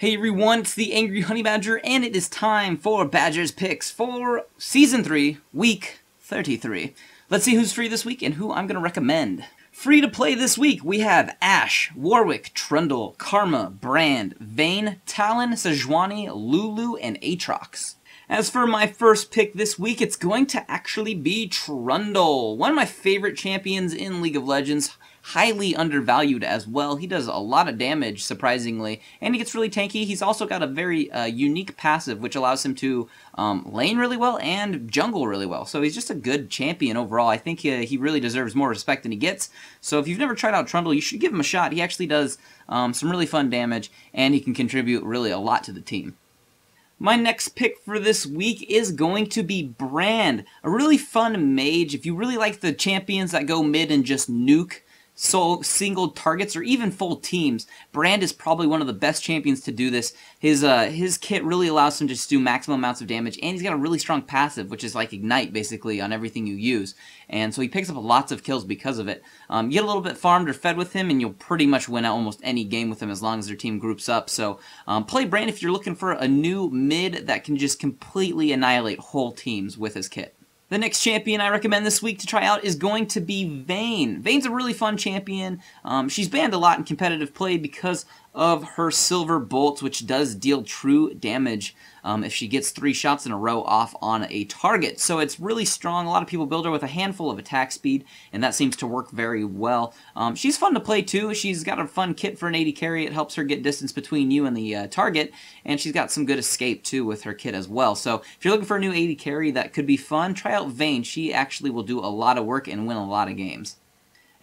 Hey everyone, it's the Angry Honey Badger, and it is time for Badger's Picks for Season 3, Week 33. Let's see who's free this week and who I'm going to recommend. Free to play this week, we have Ash, Warwick, Trundle, Karma, Brand, Vayne, Talon, Sejuani, Lulu, and Aatrox. As for my first pick this week, it's going to actually be Trundle, one of my favorite champions in League of Legends. Highly undervalued as well. He does a lot of damage, surprisingly, and he gets really tanky. He's also got a very unique passive, which allows him to lane really well and jungle really well. So he's just a good champion overall. I think he really deserves more respect than he gets. So if you've never tried out Trundle, you should give him a shot. He actually does some really fun damage, and he can contribute really a lot to the team. My next pick for this week is going to be Brand, a really fun mage. If you really like the champions that go mid and just nuke single targets or even full teams, Brand is probably one of the best champions to do this. His kit really allows him to just do maximum amounts of damage, and he's got a really strong passive, which is like Ignite basically on everything you use, and so he picks up lots of kills because of it. You get a little bit farmed or fed with him, and you'll pretty much win almost any game with him as long as their team groups up. So play Brand if you're looking for a new mid that can just completely annihilate whole teams with his kit. The next champion I recommend this week to try out is going to be Vayne. Vayne's a really fun champion. She's banned a lot in competitive play because of her silver bolts, which does deal true damage if she gets 3 shots in a row off on a target. So it's really strong. A lot of people build her with a handful of attack speed, and that seems to work very well. She's fun to play too. She's got a fun kit for an AD carry. It helps her get distance between you and the target, and she's got some good escape too with her kit as well. So if you're looking for a new AD carry that could be fun, try out Vayne. She actually will do a lot of work and win a lot of games.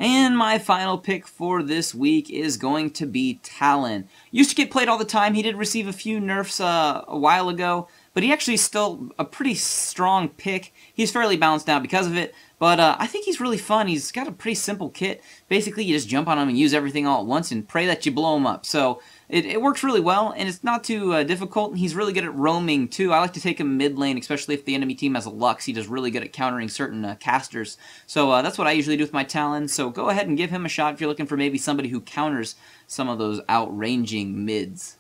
And my final pick for this week is going to be Talon. Used to get played all the time. He did receive a few nerfs a while ago, but he actually is still a pretty strong pick. He's fairly balanced now because of it, but I think he's really fun. He's got a pretty simple kit. Basically, you just jump on him and use everything all at once and pray that you blow him up. So it works really well, and it's not too difficult. He's really good at roaming, too. I like to take him mid lane, especially if the enemy team has a Lux. He does really good at countering certain casters. So that's what I usually do with my Talon. So go ahead and give him a shot if you're looking for maybe somebody who counters some of those outranging mids.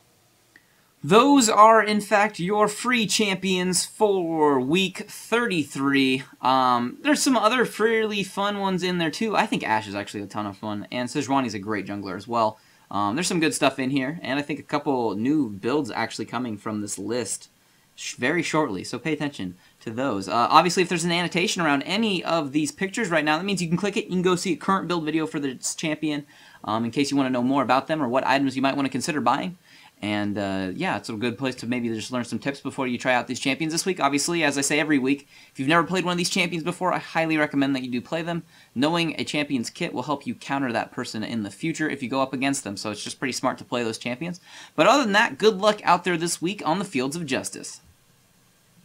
Those are, in fact, your free champions for Week 33. There's some other fairly fun ones in there, too. I think Ash is actually a ton of fun, and Sejuani's a great jungler as well. There's some good stuff in here, and I think a couple new builds actually coming from this list very shortly, so pay attention to those. Obviously, if there's an annotation around any of these pictures right now, that means you can click it. You can go see a current build video for this champion in case you want to know more about them or what items you might want to consider buying. And yeah, it's a good place to maybe just learn some tips before you try out these champions this week. Obviously, as I say every week, if you've never played one of these champions before, I highly recommend that you do play them. Knowing a champion's kit will help you counter that person in the future if you go up against them, so it's just pretty smart to play those champions. But other than that, good luck out there this week on the fields of justice.